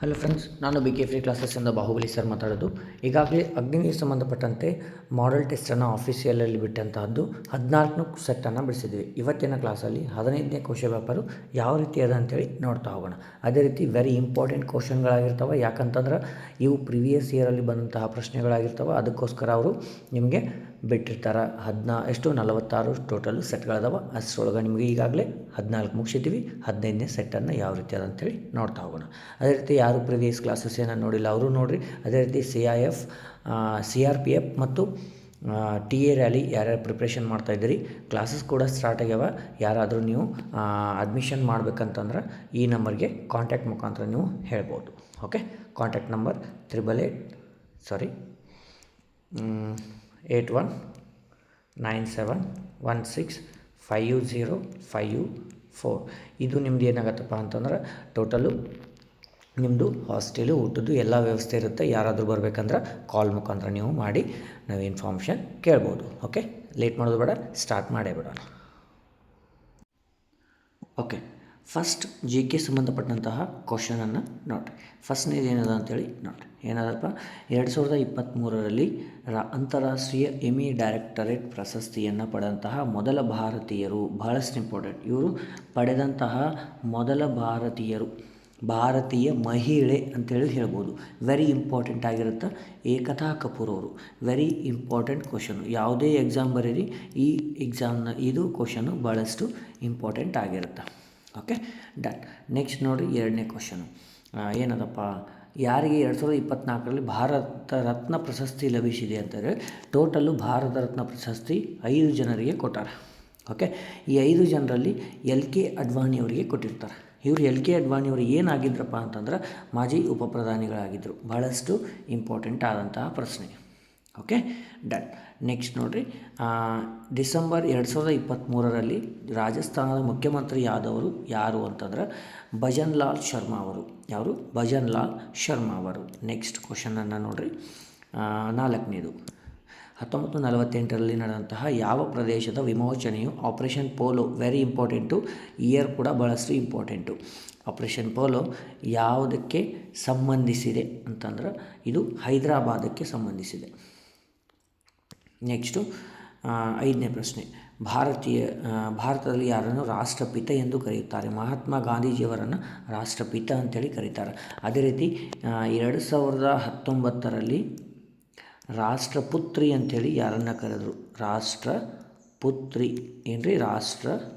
Hello friends, ನಾನು B K free ಕ್ಲಾಸಸ್ಸಿಂದ Bahubali sir ಮಾತಾಡೋದು. ಈಗಾಗಲೇ ಅಗ್ನಿಗೆ ಸಂಬಂಧಪಟ್ಟಂತೆ ಮಾಡೆಲ್ ಟೆಸ್ಟನ್ನು ಆಫೀಸಿಯಲಲ್ಲಿ ಬಿಟ್ಟಂತಹದ್ದು 14 ಸೆಟ್ಟನ್ನು ಬಿಡಿಸಿದ್ವಿ. ಇವತ್ತಿನ ಕ್ಲಾಸಲ್ಲಿ 15ನೇ ಕ್ವಶನ್ ಪೇಪರು ಯಾವ ರೀತಿ ಅದ ಅಂತೇಳಿ ನೋಡ್ತಾ ಹೋಗೋಣ. ಅದೇ ರೀತಿ ವೆರಿ ಇಂಪಾರ್ಟೆಂಟ್ ಕ್ವಶನ್ಗಳಾಗಿರ್ತವೆ. ಯಾಕಂತಂದ್ರೆ ಇವು ಪ್ರಿವಿಯಸ್ ಇಯರಲ್ಲಿ ಬಂದಂತಹ ಪ್ರಶ್ನೆಗಳಾಗಿರ್ತವೆ. ಅದಕ್ಕೋಸ್ಕರ ಅವರು ನಿಮಗೆ ಬಿಟ್ಟಿರ್ತಾರೆ. 46 ಟೋಟಲು ಸೆಟ್ಗಳದಾವೆ. ಅಷ್ಟರೊಳಗೆ ನಿಮಗೆ ಈಗಾಗಲೇ 14 ಮುಗಿಸಿದ್ದೀವಿ. 15ನೇ ಸೆಟ್ಟನ್ನು ಯಾವ ರೀತಿ ಅದ ಅಂತೇಳಿ ನೋಡ್ತಾ ಹೋಗೋಣ. ಅದೇ ರೀತಿ ಯಾರು ಪ್ರಿವಿಯಸ್ ಕ್ಲಾಸಸ್ ಏನನ್ನು ನೋಡಿಲ್ಲ ಅವರು ನೋಡಿರಿ. ಅದೇ ರೀತಿ CRPF ಮತ್ತು TA ರ್ಯಾಲಿ ಯಾರ್ಯಾರು ಪ್ರಿಪ್ರೇಷನ್ ಮಾಡ್ತಾಯಿದ್ದೀರಿ, ಕ್ಲಾಸಸ್ ಕೂಡ ಸ್ಟಾರ್ಟ್ ಆಗ್ಯಾವ. ಯಾರಾದರೂ ನೀವು ಅಡ್ಮಿಷನ್ ಮಾಡ್ಬೇಕಂತಂದ್ರೆ ಈ ನಂಬರ್ಗೆ ಕಾಂಟ್ಯಾಕ್ಟ್ ಮುಖಾಂತರ ನೀವು ಹೇಳ್ಬೋದು. ಓಕೆ, ಕಾಂಟ್ಯಾಕ್ಟ್ ನಂಬರ್ 8184 ಇದು ನಿಮ್ದು ಏನಾಗತ್ತಪ್ಪ ಅಂತಂದ್ರೆ ಟೋಟಲು ನಿಮ್ಮದು ಹಾಸ್ಟೆಲು ಊಟದ್ದು ಎಲ್ಲ ವ್ಯವಸ್ಥೆ ಇರುತ್ತೆ. ಯಾರಾದರೂ ಬರಬೇಕಂದ್ರೆ ಕಾಲ್ ಮುಖಾಂತರ ನೀವು ಮಾಡಿ ನಾವು ಇನ್ಫಾರ್ಮೇಷನ್ ಕೇಳ್ಬೋದು. ಓಕೆ, ಲೇಟ್ ಮಾಡೋದು ಬೇಡ, ಸ್ಟಾರ್ಟ್ ಮಾಡೇ ಬಿಡೋಣ. ಓಕೆ, ಫಸ್ಟ್ GK ಸಂಬಂಧಪಟ್ಟಂತಹ ಕ್ವಶನನ್ನು ನೋಡಿರಿ. ಫಸ್ಟ್ನೇದು ಏನದ ಅಂತೇಳಿ ನೋಡಿರಿ. ಏನದಪ್ಪ, 2023ರಲ್ಲಿ ಅಂತಾರಾಷ್ಟ್ರೀಯ ಎಮಿ ಡೈರೆಕ್ಟರೇಟ್ ಪ್ರಶಸ್ತಿಯನ್ನು ಪಡೆದಂತಹ ಮೊದಲ ಭಾರತೀಯರು. ಬಹಳಷ್ಟು ಇಂಪಾರ್ಟೆಂಟ್, ಇವರು ಪಡೆದಂತಹ ಮೊದಲ ಭಾರತೀಯ ಮಹಿಳೆ ಅಂತೇಳಿ ಹೇಳ್ಬೋದು. ವೆರಿ ಇಂಪಾರ್ಟೆಂಟ್ ಆಗಿರುತ್ತೆ. ಏಕತಾ ಕಪೂರ್ ಅವರು. Very important question. ಯಾವುದೇ ಎಕ್ಸಾಮ್ ಬರೀರಿ, ಈ ಇದು ಕ್ವಶನು ಭಾಳಷ್ಟು ಇಂಪಾರ್ಟೆಂಟ್ ಆಗಿರುತ್ತೆ. Okay, done. ನೆಕ್ಸ್ಟ್ ನೋಡಿ, ಎರಡನೇ ಕ್ವಶನು ಏನದಪ್ಪ, ಯಾರಿಗೆ 2024ರಲ್ಲಿ ಭಾರತ ರತ್ನ ಪ್ರಶಸ್ತಿ ಲಭಿಸಿದೆ ಅಂತಂದರೆ ಟೋಟಲು ಭಾರತ ರತ್ನ ಪ್ರಶಸ್ತಿ 5 ಜನರಿಗೆ ಕೊಟ್ಟಾರೆ. ಓಕೆ, ಈ 5 ಜನರಲ್ಲಿ LK ಅಡ್ವಾಣಿಯವರಿಗೆ ಕೊಟ್ಟಿರ್ತಾರೆ. ಇವರು LK ಅಡ್ವಾಣಿಯವರು ಏನಾಗಿದ್ರಪ್ಪ ಅಂತಂದ್ರೆ ಮಾಜಿ ಉಪ ಪ್ರಧಾನಿಗಳಾಗಿದ್ದರು. ಭಾಳಷ್ಟು ಇಂಪಾರ್ಟೆಂಟ್ ಆದಂತಹ ಪ್ರಶ್ನೆ. Okay, done. ನೆಕ್ಸ್ಟ್ ನೋಡಿರಿ, ಡಿಸೆಂಬರ್ 2023ರಲ್ಲಿ ರಾಜಸ್ಥಾನದ ಮುಖ್ಯಮಂತ್ರಿ ಆದವರು ಯಾರು ಅಂತಂದ್ರೆ ಭಜನ್ ಲಾಲ್ ಶರ್ಮಾ ಅವರು. ಯಾರು? ಭಜನ್ ಲಾಲ್ ಶರ್ಮಾ ಅವರು. ನೆಕ್ಸ್ಟ್ ಕ್ವಶನನ್ನು ನೋಡಿರಿ, 4ನೇದು, 1948ರಲ್ಲಿ ನಡೆದಂತಹ ಯಾವ ಪ್ರದೇಶದ ವಿಮೋಚನೆಯು operation polo. Very important, year ಕೂಡ ಭಾಳಷ್ಟು ಇಂಪಾರ್ಟೆಂಟು. ಆಪರೇಷನ್ ಪೋಲೋ ಯಾವುದಕ್ಕೆ ಸಂಬಂಧಿಸಿದೆ ಅಂತಂದ್ರೆ ಇದು ಹೈದರಾಬಾದಕ್ಕೆ ಸಂಬಂಧಿಸಿದೆ. ನೆಕ್ಸ್ಟು 5ನೇ ಪ್ರಶ್ನೆ, ಭಾರತದಲ್ಲಿ ಯಾರನ್ನು ರಾಷ್ಟ್ರಪಿತ ಎಂದು ಕರೆಯುತ್ತಾರೆ? ಮಹಾತ್ಮ ಗಾಂಧೀಜಿಯವರನ್ನು ರಾಷ್ಟ್ರಪಿತ ಅಂತೇಳಿ ಕರೀತಾರೆ. ಅದೇ ರೀತಿ 2019ರಲ್ಲಿ ರಾಷ್ಟ್ರಪುತ್ರಿ ಅಂಥೇಳಿ ಯಾರನ್ನು ಕರೆದರು? ರಾಷ್ಟ್ರಪುತ್ರಿ ಏನ್ರಿ, ರಾಷ್ಟ್ರಪುತ್ರಿ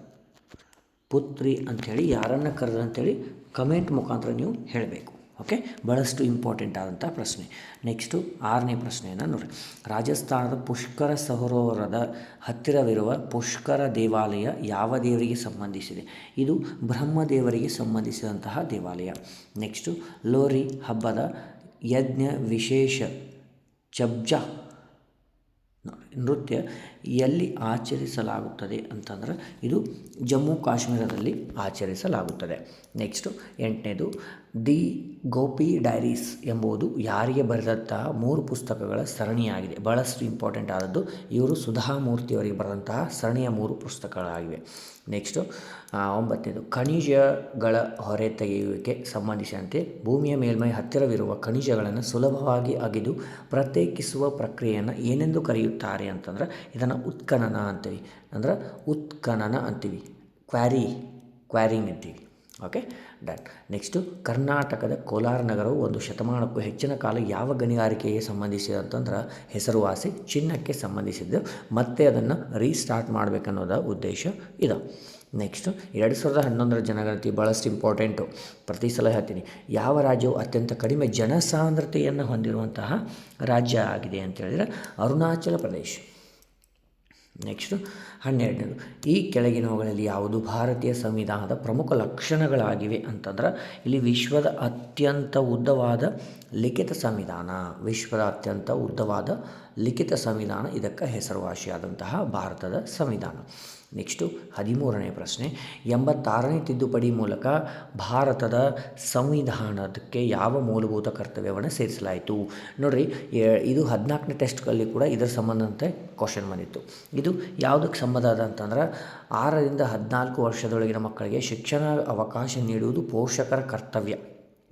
ಅಂಥೇಳಿ ಯಾರನ್ನು ಕರೆದ್ರು ಅಂತೇಳಿ ಕಮೆಂಟ್ ಮುಖಾಂತರ ನೀವು ಹೇಳಬೇಕು. ಓಕೆ, ಭಾಳಷ್ಟು ಇಂಪಾರ್ಟೆಂಟ್ ಆದಂಥ ಪ್ರಶ್ನೆ. ನೆಕ್ಸ್ಟು 6ನೇ ಪ್ರಶ್ನೆಯನ್ನು ನೋಡಿ. ರಾಜಸ್ಥಾನದ ಪುಷ್ಕರ ಸರೋವರದ ಹತ್ತಿರವಿರುವ ಪುಷ್ಕರ ದೇವಾಲಯ ಯಾವ ದೇವರಿಗೆ ಸಂಬಂಧಿಸಿದೆ? ಇದು ಬ್ರಹ್ಮದೇವರಿಗೆ ಸಂಬಂಧಿಸಿದಂತಹ ದೇವಾಲಯ. ನೆಕ್ಸ್ಟು ಲೋರಿ ಹಬ್ಬದ ಯಜ್ಞ ವಿಶೇಷ ಚಬ್ಜಾ ನೃತ್ಯ ಎಲ್ಲಿ ಆಚರಿಸಲಾಗುತ್ತದೆ ಅಂತಂದ್ರೆ ಇದು ಜಮ್ಮು ಕಾಶ್ಮೀರದಲ್ಲಿ ಆಚರಿಸಲಾಗುತ್ತದೆ. ನೆಕ್ಸ್ಟು 8ನೇದು, ದಿ ಗೋಪಿ ಡೈರೀಸ್ ಎಂಬುದು ಯಾರಿಗೆ ಬರೆದಂತಹ 3 ಪುಸ್ತಕಗಳ ಸರಣಿಯಾಗಿದೆ. ಭಾಳಷ್ಟು ಇಂಪಾರ್ಟೆಂಟ್ ಆದದ್ದು. ಇವರು ಸುಧಾಮೂರ್ತಿಯವರಿಗೆ ಬರೆದಂತಹ ಸರಣಿಯ 3 ಪುಸ್ತಕಗಳಾಗಿವೆ. ನೆಕ್ಸ್ಟು 9ನೇದು, ಖನಿಜಗಳ ಹೊರತೆಗೆಯುವಿಕೆ ಸಂಬಂಧಿಸಿದಂತೆ ಭೂಮಿಯ ಮೇಲ್ಮೈ ಹತ್ತಿರವಿರುವ ಖನಿಜಗಳನ್ನು ಸುಲಭವಾಗಿ ಅಗೆದು ಪ್ರತ್ಯೇಕಿಸುವ ಪ್ರಕ್ರಿಯೆಯನ್ನು ಏನೆಂದು ಕರೆಯುತ್ತಾರೆ ಅಂತಂದ್ರೆ ಇದನ್ನು ಉತ್ಖನನ ಅಂತೀವಿ. ಕ್ವಾರಿಂಗ್ ಅಂತೀವಿ. Okay, done. ನೆಕ್ಸ್ಟು ಕರ್ನಾಟಕದ ಕೋಲಾರ ನಗರವು 1 ಶತಮಾನಕ್ಕೂ ಹೆಚ್ಚಿನ ಕಾಲ ಯಾವ ಗಣಿಗಾರಿಕೆಗೆ ಸಂಬಂಧಿಸಿದಂತಂದ್ರೆ ಹೆಸರುವಾಸಿ ಚಿನ್ನಕ್ಕೆ ಸಂಬಂಧಿಸಿದ್ದು. ಮತ್ತೆ ಅದನ್ನು ರೀಸ್ಟಾರ್ಟ್ ಮಾಡಬೇಕನ್ನೋದ ಉದ್ದೇಶ ಇದೆ. ನೆಕ್ಸ್ಟು 2011ರ ಜನಗಣತಿ ಭಾಳಷ್ಟು ಇಂಪಾರ್ಟೆಂಟು. ಪ್ರತಿ ಸಲ ಹೇಳ್ತೀನಿ, ಯಾವ ರಾಜ್ಯವು ಅತ್ಯಂತ ಕಡಿಮೆ ಜನಸಾಂದ್ರತೆಯನ್ನು ಹೊಂದಿರುವಂತಹ ರಾಜ್ಯ ಆಗಿದೆ ಅಂತೇಳಿದರೆ ಅರುಣಾಚಲ ಪ್ರದೇಶ. ನೆಕ್ಸ್ಟು 12ನೇದು, ಈ ಕೆಳಗಿನವುಗಳಲ್ಲಿ ಯಾವುದು ಭಾರತೀಯ ಸಂವಿಧಾನದ ಪ್ರಮುಖ ಲಕ್ಷಣಗಳಾಗಿವೆ ಅಂತಂದ್ರೆ ಇಲ್ಲಿ ವಿಶ್ವದ ಅತ್ಯಂತ ಉದ್ದವಾದ ಲಿಖಿತ ಸಂವಿಧಾನ ಇದಕ್ಕೆ ಹೆಸರುವಾಸಿಯಾದಂತಹ ಭಾರತದ ಸಂವಿಧಾನ. ನೆಕ್ಸ್ಟು 13ನೇ ಪ್ರಶ್ನೆ, 86ನೇ ತಿದ್ದುಪಡಿ ಮೂಲಕ ಭಾರತದ ಸಂವಿಧಾನಕ್ಕೆ ಯಾವ ಮೂಲಭೂತ ಕರ್ತವ್ಯವನ್ನು ಸೇರಿಸಲಾಯಿತು? ನೋಡಿರಿ, ಇದು 14ನೇ ಟೆಸ್ಟ್ಗಳಲ್ಲಿ ಕೂಡ ಇದರ ಸಂಬಂಧಂತೆ ಕ್ವಶನ್ ಬಂದಿತ್ತು. ಇದು ಯಾವುದಕ್ಕೆ ಸಂಬಂಧ ಅದ ಅಂತಂದ್ರೆ 6ರಿಂದ 14 ವರ್ಷದೊಳಗಿನ ಮಕ್ಕಳಿಗೆ ಶಿಕ್ಷಣ ಅವಕಾಶ ನೀಡುವುದು ಪೋಷಕರ ಕರ್ತವ್ಯ.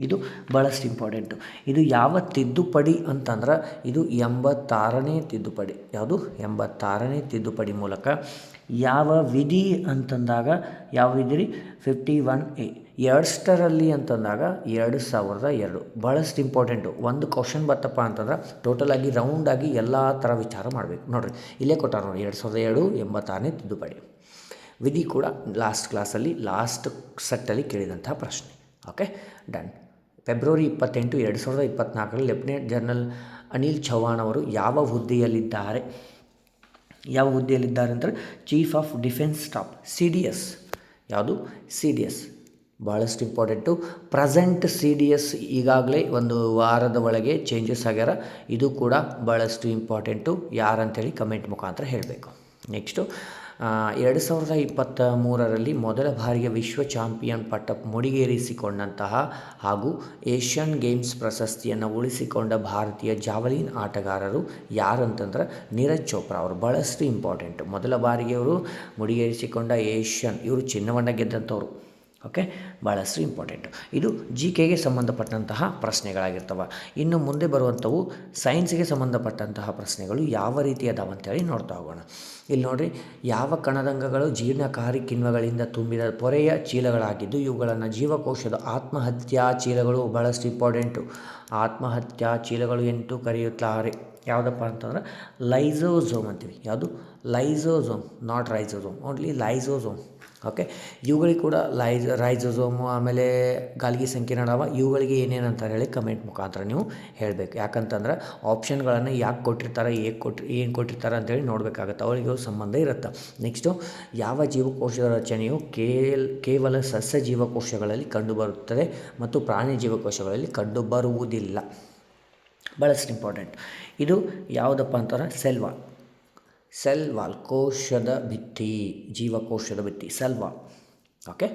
ಇದು ಭಾಳಷ್ಟು ಇಂಪಾರ್ಟೆಂಟು. ಇದು ಯಾವ ತಿದ್ದುಪಡಿ ಅಂತಂದ್ರೆ ಇದು 86ನೇ ತಿದ್ದುಪಡಿ. ಯಾವುದು? 86ನೇ ತಿದ್ದುಪಡಿ ಮೂಲಕ ಯಾವ ವಿಧಿ ಅಂತಂದಾಗ ಯಾವ ವಿಧಿ ರೀ? 51A. ಎರಡರಲ್ಲಿ ಅಂತಂದಾಗ 2002. ಭಾಳಷ್ಟು ಇಂಪಾರ್ಟೆಂಟು. ಒಂದು ಕ್ವಶನ್ ಬರ್ತಪ್ಪ ಅಂತಂದ್ರೆ ಟೋಟಲಾಗಿ ರೌಂಡಾಗಿ ಎಲ್ಲ ಥರ ವಿಚಾರ ಮಾಡಬೇಕು. ನೋಡಿರಿ ಇಲ್ಲೇ ಕೊಟ್ಟಾರ ನೋಡಿ, 2002 86ನೇ ತಿದ್ದುಪಡಿ. ವಿಧಿ ಕೂಡ ಲಾಸ್ಟ್ ಕ್ಲಾಸಲ್ಲಿ ಲಾಸ್ಟ್ ಸೆಟ್ಟಲ್ಲಿ ಕೇಳಿದಂಥ ಪ್ರಶ್ನೆ. Okay, done. February 28, 2024 lieutenant general Anil Chauhan ಅವರು ಯಾವ ಹುದ್ದೆಯಲ್ಲಿದ್ದಾರೆ ಅಂದರೆ chief of defence staff, CDS. ಯಾವುದು? CDS. ಭಾಳಷ್ಟು ಇಂಪಾರ್ಟೆಂಟು. ಪ್ರೆಸೆಂಟ್ CDS ಈಗಾಗಲೇ ಒಂದು ವಾರದ ಒಳಗೆ ಚೇಂಜಸ್ ಆಗ್ಯಾರ. ಇದು ಕೂಡ ಭಾಳಷ್ಟು ಇಂಪಾರ್ಟೆಂಟು. ಯಾರಂತೇಳಿ ಕಮೆಂಟ್ ಮುಖಾಂತರ ಹೇಳಬೇಕು. ನೆಕ್ಸ್ಟು 2023ರಲ್ಲಿ ಮೊದಲ ಬಾರಿಗೆ ವಿಶ್ವ ಚಾಂಪಿಯನ್ ಪಟ್ಟ ಮುಡಿಗೇರಿಸಿಕೊಂಡಂತಹ ಹಾಗೂ ಏಷ್ಯನ್ ಗೇಮ್ಸ್ ಪ್ರಶಸ್ತಿಯನ್ನು ಉಳಿಸಿಕೊಂಡ ಭಾರತೀಯ ಜಾವಲಿನ್ ಆಟಗಾರರು ಯಾರಂತಂದ್ರೆ ನೀರಜ್ ಚೋಪ್ರಾ ಅವರು. ಭಾಳಷ್ಟು ಇಂಪಾರ್ಟೆಂಟು. ಮೊದಲ ಬಾರಿಗೆ ಅವರು ಮುಡಿಗೇರಿಸಿಕೊಂಡ ಇವರು ಚಿನ್ನವನ್ನು ಗೆದ್ದಂಥವ್ರು. ಓಕೆ, ಭಾಳಷ್ಟು ಇಂಪಾರ್ಟೆಂಟು. ಇದು GKಗೆ ಸಂಬಂಧಪಟ್ಟಂತಹ ಪ್ರಶ್ನೆಗಳಾಗಿರ್ತವೆ. ಇನ್ನು ಮುಂದೆ ಬರುವಂಥವು ಸೈನ್ಸ್ಗೆ ಸಂಬಂಧಪಟ್ಟಂತಹ ಪ್ರಶ್ನೆಗಳು ಯಾವ ರೀತಿ ಅದಾವ ಅಂತೇಳಿ ನೋಡ್ತಾ ಹೋಗೋಣ. ಇಲ್ಲಿ ನೋಡಿರಿ, ಯಾವ ಕಣದಂಗಗಳು ಜೀರ್ಣಕಾರಿ ಕಿಣ್ವಗಳಿಂದ ತುಂಬಿದ ಪೊರೆಯ ಚೀಲಗಳಾಗಿದ್ದು ಇವುಗಳನ್ನು ಜೀವಕೋಶದ ಆತ್ಮಹತ್ಯಾ ಚೀಲಗಳು. ಭಾಳಷ್ಟು ಇಂಪಾರ್ಟೆಂಟು. ಆತ್ಮಹತ್ಯಾ ಚೀಲಗಳು ಎಂದು ಕರೆಯುತ್ತಾರೆ. ಯಾವುದಪ್ಪ ಅಂತಂದ್ರೆ ಲೈಸೋಸೋಮ್ ಅಂತೀವಿ. ಯಾವುದು? Lysosome, not ribosome, only lysosome. Okay, ಇವುಗಳಿಗೆ ಕೂಡ ರೈಸೋಸೋಮು, ಆಮೇಲೆ ಗಾಲ್ಗಿ ಸಂಕೀರ್ಣವ, ಇವುಗಳಿಗೆ ಏನೇನಂತಾರೆ ಹೇಳಿ ಕಮೆಂಟ್ ಮುಖಾಂತರ ನೀವು ಹೇಳಬೇಕು. ಯಾಕಂತಂದ್ರೆ ಆಪ್ಷನ್ಗಳನ್ನು ಯಾಕೆ ಕೊಟ್ಟಿರ್ತಾರೆ, ಏನು ಕೊಟ್ಟಿರ್ತಾರೆ ಅಂತೇಳಿ ನೋಡಬೇಕಾಗತ್ತೆ. ಅವರಿಗೆ ಸಂಬಂಧ ಇರುತ್ತೆ. ನೆಕ್ಸ್ಟು, ಯಾವ ಜೀವಕೋಶದ ರಚನೆಯು ಕೇವಲ ಸಸ್ಯ ಜೀವಕೋಶಗಳಲ್ಲಿ ಕಂಡುಬರುತ್ತದೆ ಮತ್ತು ಪ್ರಾಣಿ ಜೀವಕೋಶಗಳಲ್ಲಿ ಕಂಡುಬರುವುದಿಲ್ಲ. ಭಾಳಷ್ಟು ಇಂಪಾರ್ಟೆಂಟ್. ಇದು ಯಾವುದಪ್ಪ ಅಂತಂದ್ರೆ ಸೆಲ್ ವಾಲ್, ಕೋಶದ ಭಿತ್ತಿ, ಜೀವಕೋಶದ ಭಿತ್ತಿ, cell wall. Okay,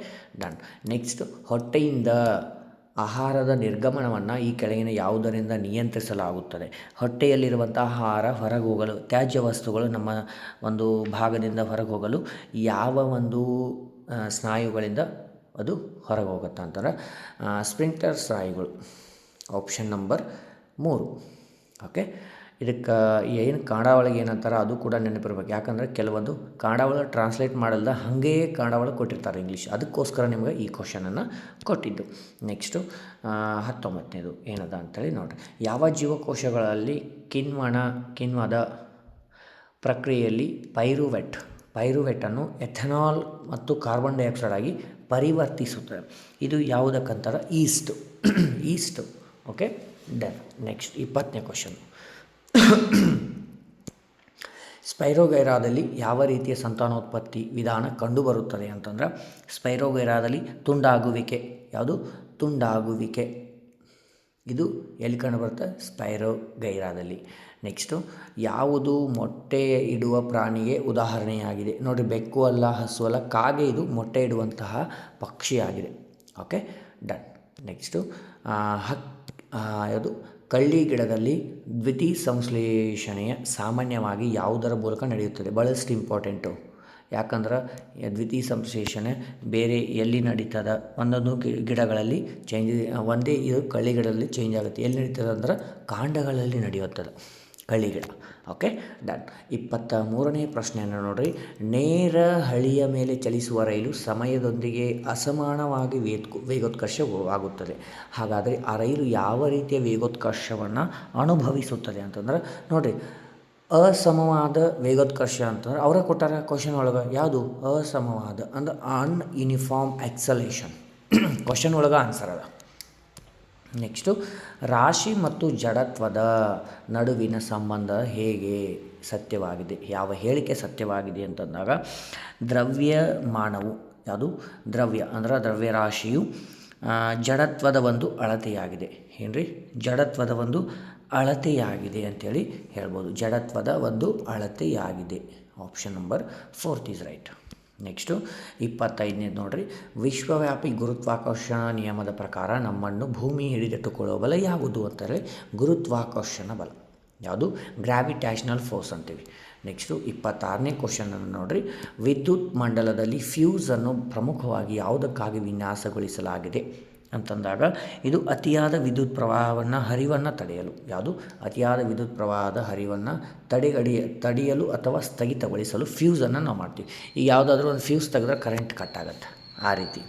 done. Next, ಹೊಟ್ಟೆಯಿಂದ ಆಹಾರದ ನಿರ್ಗಮನವನ್ನು ಈ ಕೆಳಗಿನ ಯಾವುದರಿಂದ ನಿಯಂತ್ರಿಸಲಾಗುತ್ತದೆ? ಹೊಟ್ಟೆಯಲ್ಲಿರುವಂಥ ಆಹಾರ ಹೊರಗೆ ಹೋಗಲು, ತ್ಯಾಜ್ಯ ವಸ್ತುಗಳು ನಮ್ಮ ಒಂದು ಭಾಗದಿಂದ ಹೊರಗೆ ಹೋಗಲು ಯಾವ ಒಂದು ಸ್ನಾಯುಗಳಿಂದ ಅದು ಹೊರಗೆ ಹೋಗುತ್ತೆ ಅಂತಂದ್ರೆ ಸ್ಪ್ರಿಂಕ್ಟರ್ ಸ್ನಾಯುಗಳು. Option number 3. ಓಕೆ, ಇದಕ್ಕೆ ಏನು ಕನ್ನಡ ಒಳಗೆ ಏನಂತಾರೆ ಅದು ಕೂಡ ನೆನಪಿರ್ಬೇಕು. ಯಾಕಂದರೆ ಕೆಲವೊಂದು ಕನ್ನಡ ಒಳಗೆ ಟ್ರಾನ್ಸ್ಲೇಟ್ ಮಾಡಲ್ದ ಹಾಗೇ ಕನ್ನಡ ಒಳಗೆ ಕೊಟ್ಟಿರ್ತಾರೆ ಇಂಗ್ಲೀಷ್. ಅದಕ್ಕೋಸ್ಕರ ನಿಮಗೆ ಈ ಕ್ವಶನನ್ನು ಕೊಟ್ಟಿದ್ದು. ನೆಕ್ಸ್ಟು 19ನೇದು ಏನದ ಅಂತೇಳಿ ನೋಡಿರಿ. ಯಾವ ಜೀವಕೋಶಗಳಲ್ಲಿ ಕಿಣ್ವದ ಪ್ರಕ್ರಿಯೆಯಲ್ಲಿ ಪೈರುವೇಟನ್ನು ಎಥೆನಾಲ್ ಮತ್ತು ಕಾರ್ಬನ್ ಡೈಆಕ್ಸೈಡ್ ಆಗಿ ಪರಿವರ್ತಿಸುತ್ತದೆ? ಇದು ಯಾವುದಕ್ಕಂತಾರೆ? ಈಸ್ಟ್. Okay, done. ನೆಕ್ಸ್ಟ್ 20ನೇ ಕ್ವಶನ್. ಸ್ಪೈರೋಗೈರಾದಲ್ಲಿ ಯಾವ ರೀತಿಯ ಸಂತಾನೋತ್ಪತ್ತಿ ವಿಧಾನ ಕಂಡುಬರುತ್ತದೆ ಅಂತಂದ್ರೆ ಸ್ಪೈರೋಗೈರಾದಲ್ಲಿ ತುಂಡಾಗುವಿಕೆ. ಯಾವುದು? ತುಂಡಾಗುವಿಕೆ. ಇದು ಎಲ್ಲಿ ಕಂಡುಬರುತ್ತೆ? ಸ್ಪೈರೋಗೈರಾದಲ್ಲಿ. ನೆಕ್ಸ್ಟು, ಯಾವುದು ಮೊಟ್ಟೆ ಇಡುವ ಪ್ರಾಣಿಗೆ ಉದಾಹರಣೆಯಾಗಿದೆ? ನೋಡಿ, ಬೆಕ್ಕು ಅಲ್ಲ, ಹಸು ಅಲ್ಲ, ಕಾಗೆ. ಇದು ಮೊಟ್ಟೆ ಇಡುವಂತಹ ಪಕ್ಷಿಯಾಗಿದೆ. Okay, done. ನೆಕ್ಸ್ಟು, ಯಾವುದು? ಕಳ್ಳಿ ಗಿಡದಲ್ಲಿ ದ್ವಿತೀಯ ಸಂಶ್ಲೇಷಣೆಯ ಸಾಮಾನ್ಯವಾಗಿ ಯಾವುದರ ಮೂಲಕ ನಡೆಯುತ್ತದೆ? ಭಾಳಷ್ಟು ಇಂಪಾರ್ಟೆಂಟು. ಯಾಕಂದ್ರೆ ದ್ವಿತೀಯ ಸಂಶ್ಲೇಷಣೆ ಬೇರೆ ಎಲ್ಲಿ ನಡೀತದ? ಒಂದೊಂದು ಗಿಡಗಳಲ್ಲಿ ಚೇಂಜ್, ಒಂದೇ ಇದು ಕಳ್ಳಿ ಗಿಡದಲ್ಲಿ ಚೇಂಜ್ ಆಗುತ್ತೆ. ಎಲ್ಲಿ ನಡೀತದೆ ಅಂದ್ರೆ ಕಾಂಡಗಳಲ್ಲಿ ನಡೆಯುತ್ತದೆ ಕಳ್ಳಿ ಗಿಡ. Okay, done. 23ನೇ ಪ್ರಶ್ನೆಯನ್ನು ನೋಡಿರಿ. ನೇರ ಹಳಿಯ ಮೇಲೆ ಚಲಿಸುವ ರೈಲು ಸಮಯದೊಂದಿಗೆ ಅಸಮಾನವಾಗಿ ವೇಗೋತ್ಕರ್ಷವಾಗುತ್ತದೆ. ಹಾಗಾದರೆ ಆ ರೈಲು ಯಾವ ರೀತಿಯ ವೇಗೋತ್ಕರ್ಷವನ್ನು ಅನುಭವಿಸುತ್ತದೆ ಅಂತಂದ್ರೆ ನೋಡಿರಿ, ಅಸಮವಾದ ವೇಗೋತ್ಕರ್ಷ ಅಂತಂದ್ರೆ ಅವರ ಕೊಟ್ಟಾರ ಕ್ವಶನ್ ಒಳಗೆ. ಯಾವುದು? ಅಸಮವಾದ ಅಂದ್ರೆ ಅನ್ಯೂನಿಫಾರ್ಮ್ ಆಕ್ಸಲೇಷನ್. ಕ್ವಶನ್ ಒಳಗೆ ಆನ್ಸರ್ ಅದ. ನೆಕ್ಸ್ಟು, ರಾಶಿ ಮತ್ತು ಜಡತ್ವದ ನಡುವಿನ ಸಂಬಂಧ ಹೇಗೆ ಸತ್ಯವಾಗಿದೆ? ಯಾವ ಹೇಳಿಕೆ ಸತ್ಯವಾಗಿದೆ ಅಂತಂದಾಗ ದ್ರವ್ಯಮಾನವು, ಯಾವುದು? ದ್ರವ್ಯ ಅಂದ್ರೆ ದ್ರವ್ಯರಾಶಿಯು ಜಡತ್ವದ ಒಂದು ಅಳತೆಯಾಗಿದೆ. ಏನ್ರಿ? ಜಡತ್ವದ ಒಂದು ಅಳತೆಯಾಗಿದೆ ಅಂಥೇಳಿ ಹೇಳ್ಬೋದು. ಜಡತ್ವದ ಒಂದು ಅಳತೆಯಾಗಿದೆ. Option number 4 is right. Next 25ನೇದು ನೋಡಿರಿ. ವಿಶ್ವವ್ಯಾಪಿ ಗುರುತ್ವಾಕರ್ಷಣ ನಿಯಮದ ಪ್ರಕಾರ ನಮ್ಮನ್ನು ಭೂಮಿ ಹಿಡಿದಿಟ್ಟುಕೊಳ್ಳುವ ಬಲ ಯಾವುದು ಅಂತಾರೆ? ಗುರುತ್ವಾಕರ್ಷಣ ಬಲ. ಯಾವುದು? ಗ್ರಾವಿಟೇಷನಲ್ ಫೋರ್ಸ್ ಅಂತೀವಿ. ನೆಕ್ಸ್ಟು 26ನೇ ಕ್ವಶನನ್ನು ನೋಡಿರಿ. ವಿದ್ಯುತ್ ಮಂಡಲದಲ್ಲಿ ಫ್ಯೂಸನ್ನು ಪ್ರಮುಖವಾಗಿ ಯಾವುದಕ್ಕಾಗಿ ವಿನ್ಯಾಸಗೊಳಿಸಲಾಗಿದೆ ಅಂತಂದಾಗ ಇದು ಅತಿಯಾದ ವಿದ್ಯುತ್ ಪ್ರವಾಹವನ್ನು ಹರಿವನ್ನು ತಡೆಯಲು, ಯಾವುದು ಅತಿಯಾದ ವಿದ್ಯುತ್ ಪ್ರವಾಹದ ಹರಿವನ್ನು ತಡೆಯಲು ಅಥವಾ ಸ್ಥಗಿತಗೊಳಿಸಲು ಫ್ಯೂಸನ್ನು ನಾವು ಮಾಡ್ತೀವಿ. ಈಗ ಯಾವುದಾದ್ರೂ ಒಂದು ಫ್ಯೂಸ್ ತೆಗೆದ್ರೆ ಕರೆಂಟ್ ಕಟ್ ಆಗುತ್ತೆ, ಆ ರೀತಿ.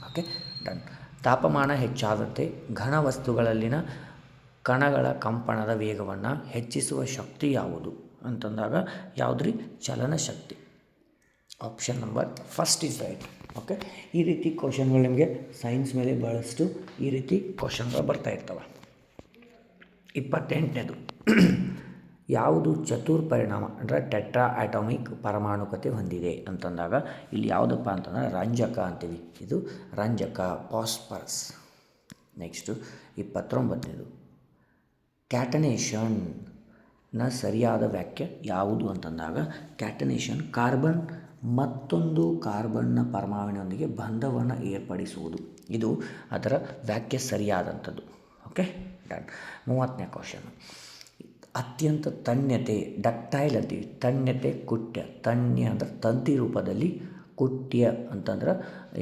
Okay, done. ತಾಪಮಾನ ಹೆಚ್ಚಾದಂತೆ ಘನ ವಸ್ತುಗಳಲ್ಲಿನ ಕಣಗಳ ಕಂಪನದ ವೇಗವನ್ನು ಹೆಚ್ಚಿಸುವ ಶಕ್ತಿ ಯಾವುದು ಅಂತಂದಾಗ ಯಾವುದ್ರಿ? ಚಲನ ಶಕ್ತಿ. Option number first is right. Okay, ಈ ರೀತಿ ಕ್ವಶನ್ಗಳು ನಿಮಗೆ ಸೈನ್ಸ್ ಮೇಲೆ ಭಾಳಷ್ಟು ಈ ರೀತಿ ಕ್ವಶನ್ಗಳು ಬರ್ತಾ ಇರ್ತವೆ. 28ನೇದು ಯಾವುದು ಚತುರ್ಪರಿಣಾಮ ಅಂದರೆ ಟೆಟ್ರಾ ಆಟೋಮಿಕ್ ಪರಮಾಣುಕತೆ ಹೊಂದಿದೆ ಅಂತಂದಾಗ ಇಲ್ಲಿ ಯಾವುದಪ್ಪ ಅಂತಂದರೆ ರಂಜಕ ಅಂತೀವಿ. ಇದು ರಂಜಕ, ಫಾಸ್ಫರಸ್. ನೆಕ್ಸ್ಟು 29ನೇದು ಕ್ಯಾಟನೇಷನ್ನ ಸರಿಯಾದ ವ್ಯಾಖ್ಯೆ ಯಾವುದು ಅಂತಂದಾಗ ಕ್ಯಾಟನೇಷನ್ ಕಾರ್ಬನ್ ಮತ್ತೊಂದು ಕಾರ್ಬನ್ನ ಪರಮಾಣುವಿನೊಂದಿಗೆ ಬಂಧವನ್ನು ಏರ್ಪಡಿಸುವುದು. ಇದು ಅದರ ವ್ಯಾಖ್ಯೆ ಸರಿಯಾದಂಥದ್ದು. Okay, done. 30ನೇ ಕ್ವಶನ್ ಅತ್ಯಂತ ತಣ್ಯತೆ, ಡಕ್ಟೈಲ್ ಅಂತೀವಿ. ತಣ್ಯತೆ, ಕುಟ್ಯ. ತಣ್ಯ ಅಂದ್ರೆ ತಂತಿ ರೂಪದಲ್ಲಿ, ಕುಟ್ಯ ಅಂತಂದ್ರೆ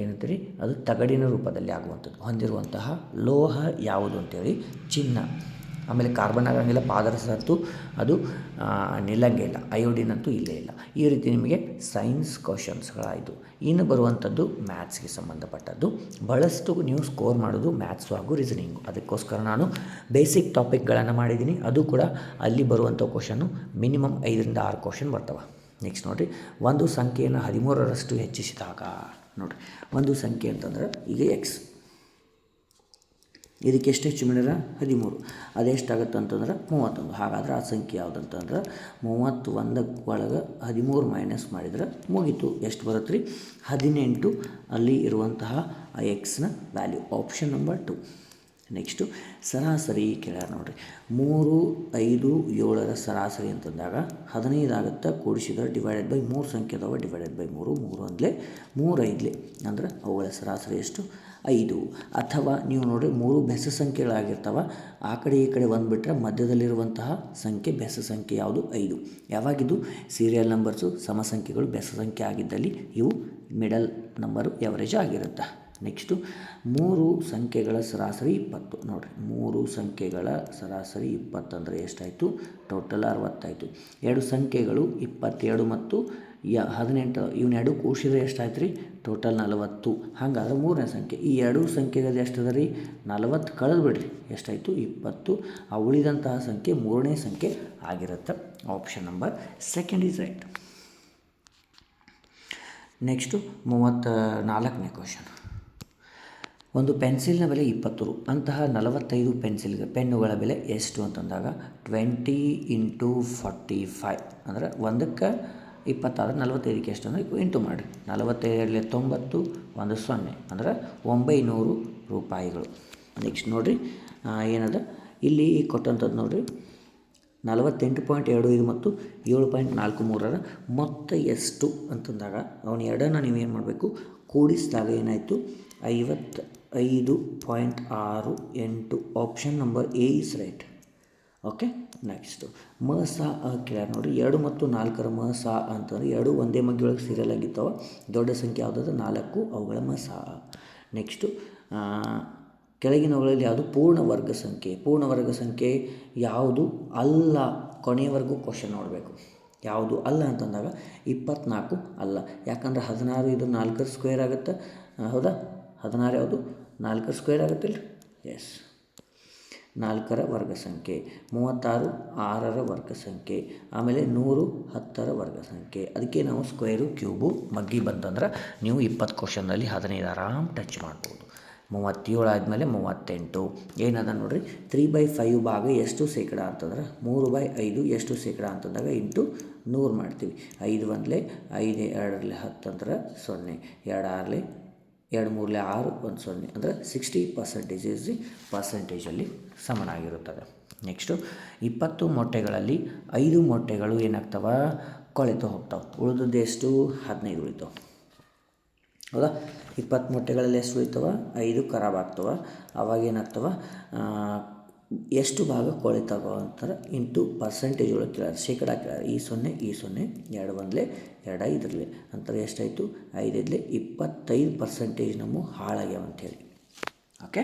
ಏನಂತೀರಿ? ಅದು ತಗಡಿನ ರೂಪದಲ್ಲಿ ಆಗುವಂಥದ್ದು ಹೊಂದಿರುವಂತಹ ಲೋಹ ಯಾವುದು ಅಂತೇಳಿ? ಚಿನ್ನ. ಆಮೇಲೆ ಕಾರ್ಬನ್ ಆಗಂಗಿಲ್ಲ, ಪಾದರಸಂತೂ ಅದು ನಿಲ್ಲಂಗೆ ಇಲ್ಲ, ಅಯೋಡಿನ್ ಅಂತೂ ಇಲ್ಲೇ ಇಲ್ಲ. ಈ ರೀತಿ ನಿಮಗೆ ಸೈನ್ಸ್ ಕ್ವಶನ್ಸ್ಗಳಾಯಿತು. ಇನ್ನು ಬರುವಂಥದ್ದು ಮ್ಯಾಥ್ಸ್ಗೆ ಸಂಬಂಧಪಟ್ಟದ್ದು. ಬಹಳಷ್ಟು ನೀವು ಸ್ಕೋರ್ ಮಾಡೋದು ಮ್ಯಾಥ್ಸು ಹಾಗೂ ರೀಸನಿಂಗು. ಅದಕ್ಕೋಸ್ಕರ ನಾನು ಬೇಸಿಕ್ ಟಾಪಿಕ್ಗಳನ್ನು ಮಾಡಿದ್ದೀನಿ. ಅದು ಕೂಡ ಅಲ್ಲಿ ಬರುವಂಥ ಕ್ವಶನ್ನು ಮಿನಿಮಮ್ 5ರಿಂದ 6 ಕ್ವಶನ್ ಬರ್ತವೆ. ನೆಕ್ಸ್ಟ್ ನೋಡಿರಿ, ಒಂದು ಸಂಖ್ಯೆಯನ್ನು 13ರಷ್ಟು ಹೆಚ್ಚಿಸಿದಾಗ ನೋಡಿರಿ, ಒಂದು ಸಂಖ್ಯೆ ಅಂತಂದ್ರೆ ಈಗ ಎಕ್ಸ್, ಇದಕ್ಕೆ ಎಷ್ಟು ಹೆಚ್ಚು ಮಾಡಿದ್ರೆ 13, ಅದೆಷ್ಟಾಗುತ್ತೆ ಅಂತಂದ್ರೆ 31. ಹಾಗಾದ್ರೆ ಆ ಸಂಖ್ಯೆ ಯಾವುದಂತಂದ್ರೆ 31 ಒಳಗೆ 13 ಮೈನಸ್ ಮಾಡಿದ್ರೆ ಮುಗೀತು. ಎಷ್ಟು ಬರುತ್ತೆ ರೀ? 18 ಅಲ್ಲಿ ಇರುವಂತಹ ಆ ಎಕ್ಸ್ನ ವ್ಯಾಲ್ಯೂ. Option number 2. ನೆಕ್ಸ್ಟು ಸರಾಸರಿ ಕೇಳ್ಯಾರ ನೋಡಿರಿ. 3, 5, 7ರ ಸರಾಸರಿ ಅಂತಂದಾಗ 15 ಆಗುತ್ತೆ. ಕೂಡಿಸಿದ್ರೆ ಡಿವೈಡೆಡ್ ಬೈ 3 ಸಂಖ್ಯೆ ಅದಾವೆ, ಡಿವೈಡೆಡ್ ಬೈ 3. 3 ಅಂದಲೇ 3 5 ಅಂದ್ರೆ ಅವುಗಳ ಸರಾಸರಿ ಎಷ್ಟು? 5. ಅಥವಾ ನೀವು ನೋಡಿರಿ 3 ಬೆಸ ಸಂಖ್ಯೆಗಳಾಗಿರ್ತವೆ. ಆ ಕಡೆ ಈ ಕಡೆ ಒಂದು ಬಿಟ್ಟರೆ ಮಧ್ಯದಲ್ಲಿರುವಂತಹ ಸಂಖ್ಯೆ ಬೆಸ ಸಂಖ್ಯೆ ಯಾವುದು? 5. ಯಾವಾಗಿದ್ದು ಸೀರಿಯಲ್ ನಂಬರ್ಸು ಸಮ ಸಂಖ್ಯೆಗಳು ಬೆಸ ಸಂಖ್ಯೆ ಆಗಿದ್ದಲ್ಲಿ ಇವು ಮಿಡಲ್ ನಂಬರು ಎವರೇಜ್ ಆಗಿರುತ್ತೆ. ನೆಕ್ಸ್ಟು 3 ಸಂಖ್ಯೆಗಳ ಸರಾಸರಿ 20 ನೋಡಿರಿ. 3 ಸಂಖ್ಯೆಗಳ ಸರಾಸರಿ 20 ಅಂದರೆ ಎಷ್ಟಾಯಿತು? ಟೋಟಲ್ 60 ಆಯಿತು. 2 ಸಂಖ್ಯೆಗಳು 22 ಮತ್ತು 18 ಇವನ್ನೆರಡು ಕೂಡಿಸಿದ್ರೆ ಎಷ್ಟಾಯ್ತು ರೀ? ಟೋಟಲ್ 40. ಹಾಗಾದ್ರೆ 3ನೇ ಸಂಖ್ಯೆ. ಈ 2 ಸಂಖ್ಯೆಗಳು ಎಷ್ಟದ ರೀ? 40 ಕಳೆದು ಬಿಡ್ರಿ, ಎಷ್ಟಾಯಿತು? 20. ಆ ಉಳಿದಂತಹ ಸಂಖ್ಯೆ 3ನೇ ಸಂಖ್ಯೆ ಆಗಿರುತ್ತೆ. Option number 2 is right. Next 34ನೇ ಕ್ವಶನ್. ಒಂದು ಪೆನ್ಸಿಲ್ನ ಬೆಲೆ 20 ರು. ಅಂತಹ 45 ಪೆನ್ನುಗಳ ಬೆಲೆ ಎಷ್ಟು ಅಂತಂದಾಗ 20 × 45 ಅಂದರೆ ಒಂದಕ್ಕೆ 20 ಆದರೆ 45ಕ್ಕೆ ಎಷ್ಟು ಅಂದರೆ ಇಂಟು ಮಾಡಿರಿ. 45 90, 1 0 ಅಂದರೆ 900 ರೂಪಾಯಿಗಳು. ನೆಕ್ಸ್ಟ್ ನೋಡಿರಿ ಏನದ ಇಲ್ಲಿ ಕೊಟ್ಟಂಥದ್ದು ನೋಡಿರಿ 48.25 ಮತ್ತು 7.43ರ ಮೊತ್ತ ಎಷ್ಟು ಅಂತಂದಾಗ ಅವನ ಎರಡನ್ನು ನೀವೇನು ಮಾಡಬೇಕು? ಕೂಡಿಸಿದಾಗ ಏನಾಯಿತು? 55.68. Option number A is right. Okay, next ಮ ಸ ಅ ಕೇಳ್ಯಾರ ನೋಡಿರಿ. 2 ಮತ್ತು 4ರ ಮ ಸ ಅಂತಂದರೆ 2 ಒಂದೇ ಮಗ್ಗಿಯೊಳಗೆ ಸೀರಿಯಲ್ ಆಗಿರ್ತಾವೆ. ದೊಡ್ಡ ಸಂಖ್ಯೆ ಯಾವುದಾದ್ರೆ 4, ಅವುಗಳ ಮ ಸ ಅ. ನೆಕ್ಸ್ಟು ಕೆಳಗಿನವುಗಳಲ್ಲಿ ಯಾವುದು ಪೂರ್ಣವರ್ಗ ಸಂಖ್ಯೆ? ಪೂರ್ಣವರ್ಗ ಸಂಖ್ಯೆ ಯಾವುದು ಅಲ್ಲ? ಕೊನೆಯವರೆಗೂ ಕ್ವಶನ್ ನೋಡಬೇಕು. ಯಾವುದು ಅಲ್ಲ ಅಂತಂದಾಗ 24 ಅಲ್ಲ. ಯಾಕಂದ್ರೆ 16 ಇದು 4ರ ಸ್ಕ್ವೇರ್ ಆಗುತ್ತೆ, ಹೌದಾ? 16 ಯಾವುದು? 4ರ ಸ್ಕ್ವೇರ್ ಆಗುತ್ತಿಲ್ಲ? ಎಸ್, 4ರ ವರ್ಗ ಸಂಖ್ಯೆ. 36 6ರ ವರ್ಗ ಸಂಖ್ಯೆ. ಆಮೇಲೆ 100 10ರ ವರ್ಗ ಸಂಖ್ಯೆ. ಅದಕ್ಕೆ ನಾವು ಸ್ಕ್ವೇರು ಕ್ಯೂಬು ಮಗ್ಗಿ ಬಂತಂದ್ರೆ ನೀವು 20 ಕ್ವಶನ್ನಲ್ಲಿ 15 ಆರಾಮ್ ಟಚ್ ಮಾಡ್ಬೋದು. 37 ಆದಮೇಲೆ 38 ಏನದ ನೋಡಿರಿ. 3/5 ಭಾಗ ಎಷ್ಟು ಶೇಕಡ ಅಂತಂದ್ರೆ 3/5 ಎಷ್ಟು ಶೇಕಡ ಅಂತಂದಾಗ ಇಂಟು 100 ಮಾಡ್ತೀವಿ. 5 1 5 2 10 ಅಂದ್ರೆ 0, 2 6 2 3 6 1 0 ಅಂದರೆ 60% ಈಸ್ ದಿ ಪರ್ಸೆಂಟೇಜಲ್ಲಿ ಸಮನಾಗಿರುತ್ತದೆ. ನೆಕ್ಸ್ಟು 20 ಮೊಟ್ಟೆಗಳಲ್ಲಿ 5 ಮೊಟ್ಟೆಗಳು ಏನಾಗ್ತವೆ? ಕೊಳೆತು ಹೋಗ್ತಾವೆ. ಉಳಿದದ್ದು ಎಷ್ಟು? 15 ಉಳಿತಾವೆ, ಹೌದಾ? 20 ಮೊಟ್ಟೆಗಳಲ್ಲಿ ಎಷ್ಟು ಉಳಿತಾವೆ? 5 ಖರಾಬ್ ಆಗ್ತವೆ. ಅವಾಗ ಏನಾಗ್ತವೆ? ಎಷ್ಟು ಭಾಗ ಕೊಳಿತಾವ ಅಂತಾರೆ ಇಂಟು ಪರ್ಸೆಂಟೇಜ್ ಒಳಗೆ ಕೇಳಾರ, ಶೇಕಡ ಕೇಳಾರ. ಈ 0 ಈ 0 2 1 2 5 ಅಂತಾರೆ ಎಷ್ಟಾಯಿತು? 5 25% ನಮ್ಮ ಹಾಳಾಗ್ಯಾವ ಅಂಥೇಳಿ. ಓಕೆ.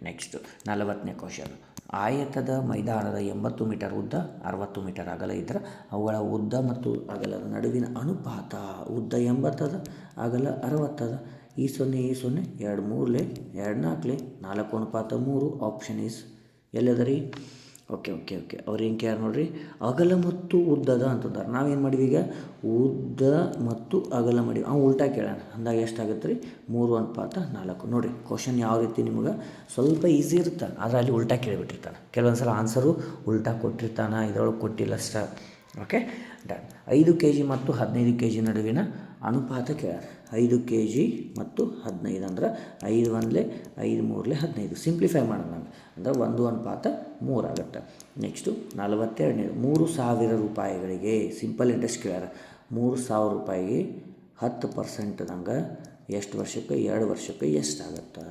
ನೆಕ್ಸ್ಟು 40ನೇ ಕ್ವಶನ್. ಆಯತದ ಮೈದಾನದ 80 ಮೀಟರ್ ಉದ್ದ 60 ಮೀಟರ್ ಅಗಲ ಇದ್ದರೆ ಅವುಗಳ ಉದ್ದ ಮತ್ತು ಅಗಲದ ನಡುವಿನ ಅನುಪಾತ ಉದ್ದ 80 ಅದ, ಅಗಲ 60 ಅದ. ಈ 0 ಈ 0 2 3 2 4 4 ಅನುಪಾತ 3 ಆಪ್ಷನ್ ಈಸ್ ಎಲ್ಲದ ರೀ? ಓಕೆ ಓಕೆ ಓಕೆ ಅವ್ರು ಏನು ಕೇಳ್ಯಾರ ನೋಡಿರಿ, ಅಗಲ ಮತ್ತು ಉದ್ದದ ಅಂತಂದಾರೆ. ನಾವೇನು ಮಾಡಿವಿ ಈಗ ಉದ್ದ ಮತ್ತು ಅಗಲ ಮಾಡಿವಿ. ಅವ್ನು ಉಲ್ಟಾ ಕೇಳ್ಯಾನ, ಅಂದಾಗ ಎಷ್ಟಾಗುತ್ತೆ ರೀ? 3:4. ನೋಡಿರಿ ಕ್ವಶನ್ ಯಾವ ರೀತಿ ನಿಮ್ಗೆ ಸ್ವಲ್ಪ ಈಸಿ ಇರುತ್ತೆ, ಆದರೆ ಅಲ್ಲಿ ಉಲ್ಟಾ ಕೇಳಿಬಿಟ್ಟಿರ್ತಾನೆ. ಕೆಲವೊಂದು ಸಲ ಆನ್ಸರು ಉಲ್ಟಾ ಕೊಟ್ಟಿರ್ತಾನೆ, ಇದರೊಳಗೆ ಕೊಟ್ಟಿಲ್ಲ ಅಷ್ಟ. Okay done. 5 kg ಮತ್ತು 15 kg ನಡುವಿನ ಅನುಪಾತ ಕೇಳ್ಯಾರ. 5 kg ಮತ್ತು 15 ಅಂದ್ರೆ 5 1 5 3 15. ಸಿಂಪ್ಲಿಫೈ ಮಾಡೋಣ ನಾನು, ಅಂದರೆ 1:3 ಆಗುತ್ತೆ. ನೆಕ್ಸ್ಟು 42ನೇ, 3,000 ರೂಪಾಯಿಗಳಿಗೆ ಸಿಂಪಲ್ ಇಂಟ್ರೆಸ್ಟ್ ಕೇಳ್ಯಾರ. 3,000 ರೂಪಾಯಿಗೆ 10% ಎಷ್ಟು ವರ್ಷಕ್ಕೆ? 2 ವರ್ಷಕ್ಕೆ ಎಷ್ಟಾಗುತ್ತೆ?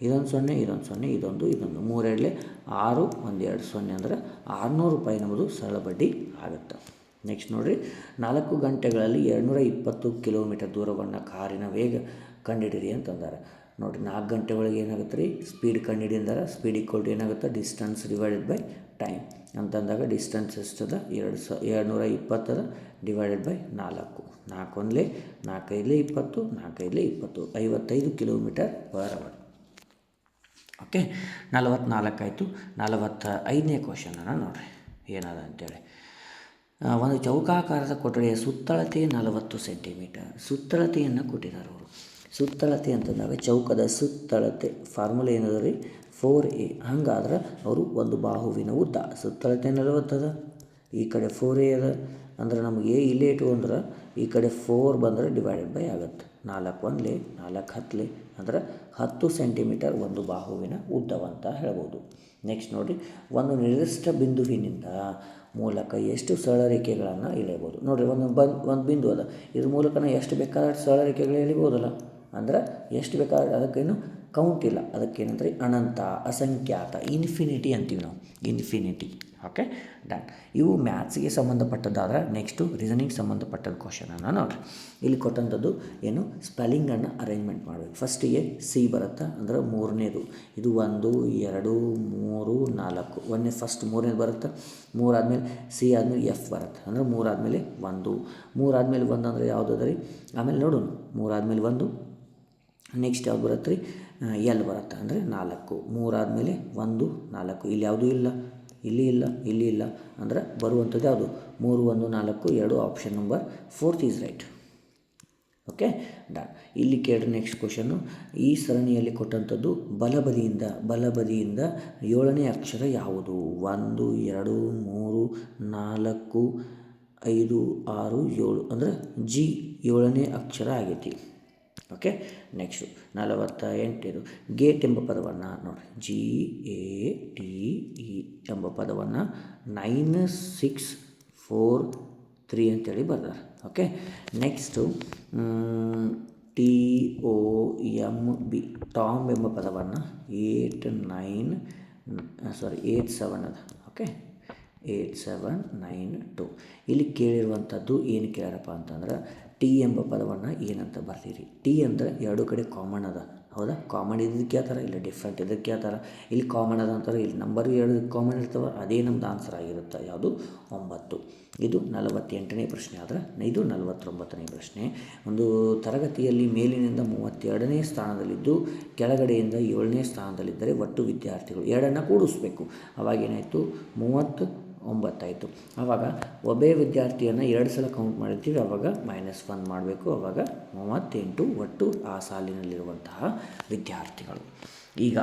ಇದೊಂದು 0 ಇದೊಂದು 0 ಇದೊಂದು 3 2 6 1 2 0 ಅಂದರೆ 600 ರೂಪಾಯಿ ನಮ್ಮದು ಸರಳ ಬಡ್ಡಿ ಆಗುತ್ತೆ. ನೆಕ್ಸ್ಟ್ ನೋಡಿರಿ, 4 ಗಂಟೆಗಳಲ್ಲಿ 220 ಕಿಲೋಮೀಟರ್ ದೂರವನ್ನು ಕಾರಿನ ವೇಗ ಕಂಡುಹಿಡಿಯಿರಿ ಅಂತಂದಾರೆ. ನೋಡಿರಿ 4 ಗಂಟೆ ಒಳಗೆ ಏನಾಗುತ್ತೆ ರೀ? ಸ್ಪೀಡ್ ಕಂಡುಹಿಡಿ ಅಂದಾರೆ. ಸ್ಪೀಡ್ ಈಕ್ವಲ್ ಟು ಏನಾಗುತ್ತೆ? ಡಿಸ್ಟೆನ್ಸ್ ಡಿವೈಡೆಡ್ ಬೈ ಟೈಮ್ ಅಂತಂದಾಗ distance ಎಷ್ಟದ? 220 divided by 4. 4 1 4 5 20 4 5 20 55 kilometre per hour. Okay 44 ಆಯಿತು. 45ನೇ ಕ್ವಶನನ್ನು ನೋಡಿರಿ ಏನದ ಅಂತೇಳಿ. ಒಂದು ಚೌಕಾಕಾರದ ಕೊಠಡಿಯ ಸುತ್ತಳತೆ 40 ಸೆಂಟಿಮೀಟರ್. ಸುತ್ತಳತೆಯನ್ನು ಕೊಟ್ಟಿದ್ದಾರೆ ಅವರು. ಸುತ್ತಳತೆ ಅಂತಂದಾಗ ಚೌಕದ ಸುತ್ತಳತೆ ಫಾರ್ಮುಲಾ ಏನದ ರೀ? 4a. ಹಂಗಾದ್ರೆ ಅವರು ಒಂದು ಬಾಹುವಿನ ಉದ್ದ ಸುತ್ತಳತೆ 40 ಅದ, ಈ ಕಡೆ 4a ಅದ. ಅಂದ್ರೆ ನಮಗೆ ಇಲ್ಲೇ ಇಟ್ಕೊಂಡ್ರೆ ಈ ಕಡೆ 4 ಬಂದರೆ ಡಿವೈಡೆಡ್ ಬೈ ಆಗುತ್ತೆ. 4 1 4 10 ಅಂದ್ರೆ 10 ಸೆಂಟಿಮೀಟರ್ ಒಂದು ಬಾಹುವಿನ ಉದ್ದವಂತ ಹೇಳ್ಬೋದು. ನೆಕ್ಸ್ಟ್ ನೋಡಿ, ಒಂದು ನಿರ್ದಿಷ್ಟ ಬಿಂದುವಿನಿಂದ ಮೂಲಕ ಎಷ್ಟು ಸರಳ ರೇಖೆಗಳನ್ನು ಎಳೆಯಬಹುದು? ನೋಡಿರಿ, ಒಂದು ಬಿಂದು ಅದ, ಇದ್ರ ಮೂಲಕ ಎಷ್ಟು ಬೇಕಾದ್ರೆ ಸರಳ ರೇಖೆಗಳು ಎಳಿಬೋದಲ್ಲ. ಅಂದ್ರೆ ಎಷ್ಟು ಬೇಕಾದ್ರೆ, ಅದಕ್ಕೇನು ಕೌಂಟ್ ಇಲ್ಲ. ಅದಕ್ಕೇನಂದ್ರೆ ಅನಂತ, ಅಸಂಖ್ಯಾತ, ಇನ್ಫಿನಿಟಿ ಅಂತೀವಿ ನಾವು, ಇನ್ಫಿನಿಟಿ. Okay done. ಇವು ಮ್ಯಾಥ್ಸ್ಗೆ ಸಂಬಂಧಪಟ್ಟದ್ದಾದ್ರೆ ನೆಕ್ಸ್ಟು ರೀಸನಿಂಗ್ ಸಂಬಂಧಪಟ್ಟದ ಕ್ವಶನನ್ನು ನೋಡಿರಿ. ಇಲ್ಲಿ ಕೊಟ್ಟಂಥದ್ದು ಏನು? ಸ್ಪೆಲ್ಲಿಂಗನ್ನು ಅರೇಂಜ್ಮೆಂಟ್ ಮಾಡಬೇಕು. ಫಸ್ಟಿಗೆ ಸಿ ಬರುತ್ತೆ, ಅಂದರೆ 3ನೇದು. ಇದು 1 2 3 4. ಒಂದನೇ ಫಸ್ಟ್ 3ನೇದು ಬರುತ್ತೆ. 3 ಆದಮೇಲೆ ಸಿ ಆದಮೇಲೆ ಎಫ್ ಬರುತ್ತೆ, ಅಂದರೆ 3 ಆದಮೇಲೆ 1. 3 ಆದಮೇಲೆ 1 ಅಂದರೆ ಯಾವುದು ಅದ ರೀ? ಆಮೇಲೆ ನೋಡೋಣ, 3 ಆದಮೇಲೆ 1. ನೆಕ್ಸ್ಟ್ ಯಾವ್ದು ಬರುತ್ತೆ ರೀ? ಎಲ್ ಬರುತ್ತೆ, ಅಂದರೆ 4. 3 ಆದಮೇಲೆ 1 4. ಇಲ್ಲಿ ಯಾವುದೂ ಇಲ್ಲ, ಇಲ್ಲಿ ಇಲ್ಲ, ಇಲ್ಲಿ ಇಲ್ಲ. ಅಂದರೆ ಬರುವಂಥದ್ದು ಯಾವುದು? 3 1 4 2. Option number 4 is right. Okay done. ಇಲ್ಲಿ ಕೇಳ್ರಿ ನೆಕ್ಸ್ಟ್ ಕ್ವಶನ್ನು. ಈ ಸರಣಿಯಲ್ಲಿ ಕೊಟ್ಟಂಥದ್ದು ಬಲಬದಿಯಿಂದ 7ನೇ ಅಕ್ಷರ ಯಾವುದು? 1 2 3 4 5 6 7 ಅಂದರೆ ಜಿ 7ನೇ ಅಕ್ಷರ ಆಗೈತಿ. Okay next 48. ಗೇಟ್ ಎಂಬ ಪದವನ್ನು ನೋಡಿರಿ, GATE ಎಂಬ ಪದವನ್ನು 9 6 4 3 ಅಂತೇಳಿ ಬರ್ತಾರೆ. ಓಕೆ ನೆಕ್ಸ್ಟು TOMB ಟಾಮ್ ಎಂಬ ಪದವನ್ನು 8 7 ಅದ. ಓಕೆ 8 7 9 2. ಇಲ್ಲಿ ಕೇಳಿರುವಂಥದ್ದು ಏನು ಕೇಳ್ಯಾರಪ್ಪ ಅಂತಂದ್ರೆ ಟಿ ಎಂಬ ಪದವನ್ನು ಏನಂತ ಬರ್ತೀರಿ? ಟಿ ಅಂದರೆ ಎರಡು ಕಡೆ ಕಾಮನ್ ಅದ, ಹೌದಾ? ಕಾಮನ್ ಇದಕ್ಕೆ ಯಾವ ಥರ, ಇಲ್ಲ ಡಿಫ್ರೆಂಟ್ ಇದಕ್ಕೆ ಯಾವ ಥರ. ಇಲ್ಲಿ ಕಾಮನ್ ಅದ ಅಂತಾರೆ, ಇಲ್ಲಿ ನಂಬರ್ 2 ಕಾಮನ್ ಇರ್ತವೆ, ಅದೇ ನಮ್ದು ಆನ್ಸರ್ ಆಗಿರುತ್ತೆ. ಯಾವುದು? 9. ಇದು 48ನೇ ಪ್ರಶ್ನೆ. ಆದರೆ ಇದು 49ನೇ ಪ್ರಶ್ನೆ. ಒಂದು ತರಗತಿಯಲ್ಲಿ ಮೇಲಿನಿಂದ 32ನೇ ಸ್ಥಾನದಲ್ಲಿದ್ದು ಕೆಳಗಡೆಯಿಂದ 7ನೇ ಸ್ಥಾನದಲ್ಲಿದ್ದರೆ ಒಟ್ಟು ವಿದ್ಯಾರ್ಥಿಗಳು 2 ಕೂಡಿಸ್ಬೇಕು. ಅವಾಗೇನಾಯಿತು? 39 ಆಯಿತು. ಆವಾಗ ಒಬ್ಬೇ ವಿದ್ಯಾರ್ಥಿಯನ್ನು 2 ಸಲ ಕೌಂಟ್ ಮಾಡಿರ್ತೀವಿ, ಆವಾಗ -1 ಮಾಡಬೇಕು. ಆವಾಗ 38 ಒಟ್ಟು ಆ ಸಾಲಿನಲ್ಲಿರುವಂತಹ ವಿದ್ಯಾರ್ಥಿಗಳು. ಈಗ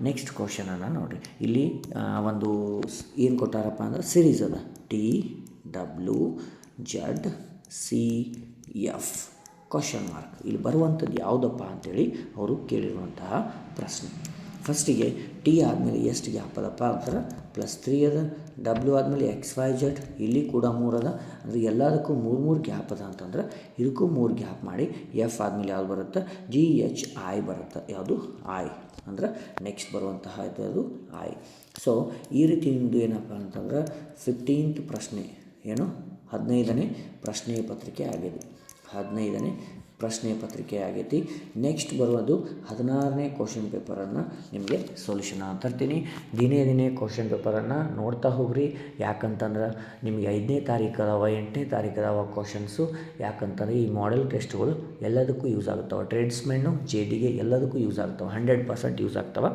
ನೆಕ್ಸ್ಟ್ ಕ್ವಶನನ್ನು ನೋಡಿರಿ. ಇಲ್ಲಿ ಒಂದು ಏನು ಕೊಟ್ಟಾರಪ್ಪ ಅಂದ್ರೆ ಸಿರೀಸ್ ಅದ, TWZCF ಕ್ವಶನ್ ಮಾರ್ಕ್. ಇಲ್ಲಿ ಬರುವಂಥದ್ದು ಯಾವುದಪ್ಪ ಅಂತೇಳಿ ಅವರು ಕೇಳಿರುವಂತಹ ಪ್ರಶ್ನೆ. ಫಸ್ಟಿಗೆ ಟಿ ಆದಮೇಲೆ ಎಷ್ಟು ಗ್ಯಾಪ್ ಅದಪ್ಪ ಅಂತಾರೆ? +3 ಅದ. W ಆದಮೇಲೆ XYZ, ಇಲ್ಲಿ ಕೂಡ 3 ಅದ. ಅಂದರೆ ಎಲ್ಲದಕ್ಕೂ 3 ಗ್ಯಾಪ್ ಅದ ಅಂತಂದ್ರೆ ಇದಕ್ಕೂ 3 ಗ್ಯಾಪ್ ಮಾಡಿ ಎಫ್ ಆದಮೇಲೆ ಯಾವ್ದು ಬರುತ್ತೆ? GHI ಬರುತ್ತೆ. ಯಾವುದು? I ಅಂದ್ರೆ ನೆಕ್ಸ್ಟ್ ಬರುವಂತಹ ಇದು I. ಸೊ ಈ ರೀತಿ ನಿಮ್ಮದು ಏನಪ್ಪ ಅಂತಂದ್ರೆ 15th ಪ್ರಶ್ನೆ ಏನು? 15ನೇ ಪ್ರಶ್ನೆಯ ಪತ್ರಿಕೆ ಆಗಿದೆ. 15ನೇ ಪ್ರಶ್ನೆ ಪತ್ರಿಕೆ ಆಗೈತಿ. ನೆಕ್ಸ್ಟ್ ಬರೋದು 16ನೇ ಕ್ವಶನ್ ಪೇಪರನ್ನು ನಿಮಗೆ ಸೊಲ್ಯೂಷನ್ ತರ್ತೀನಿ. ದಿನೇ ದಿನೇ ಕ್ವಶನ್ ಪೇಪರನ್ನು ನೋಡ್ತಾ ಹೋಗ್ರಿ. ಯಾಕಂತಂದ್ರೆ ನಿಮಗೆ 5ನೇ ತಾರೀಕು ಅದಾವ, 8ನೇ ತಾರೀಕು ಅದಾವ ಕ್ವಶನ್ಸು. ಯಾಕಂತಂದ್ರೆ ಈ ಮಾಡೆಲ್ ಟೆಸ್ಟ್ಗಳು ಎಲ್ಲದಕ್ಕೂ ಯೂಸ್ ಆಗ್ತಾವೆ. ಟ್ರೇಡ್ಸ್ಮೆನ್ನು JDಗೆ ಎಲ್ಲದಕ್ಕೂ ಯೂಸ್ ಆಗ್ತಾವೆ, 100% ಯೂಸ್ ಆಗ್ತಾವೆ.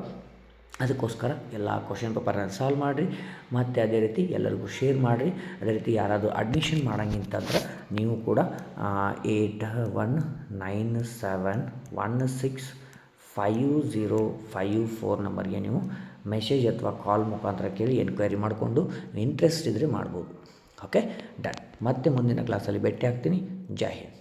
ಅದಕ್ಕೋಸ್ಕರ ಎಲ್ಲ ಕ್ವಶನ್ ಪೇಪರನ್ನು ಸಾಲ್ವ್ ಮಾಡಿರಿ. ಮತ್ತು ಅದೇ ರೀತಿ ಎಲ್ಲರಿಗೂ ಶೇರ್ ಮಾಡಿರಿ. ಅದೇ ರೀತಿ ಯಾರಾದರೂ ಅಡ್ಮಿಷನ್ ಮಾಡಂಗಿತ್ತಂದ್ರೆ ನೀವು ಕೂಡ 8197165054 ನಂಬರ್ಗೆ ನೀವು ಮೆಸೇಜ್ ಅಥವಾ ಕಾಲ್ ಮುಖಾಂತರ ಕೇಳಿ ಎನ್ಕ್ವೈರಿ ಮಾಡಿಕೊಂಡು ಇಂಟ್ರೆಸ್ಟ್ ಇದ್ದರೆ ಮಾಡ್ಬೋದು. Okay, done. ಮತ್ತೆ ಮುಂದಿನ ಕ್ಲಾಸಲ್ಲಿ ಭೇಟಿ ಆಗ್ತೀನಿ. ಜೈ ಹಿಂದ್.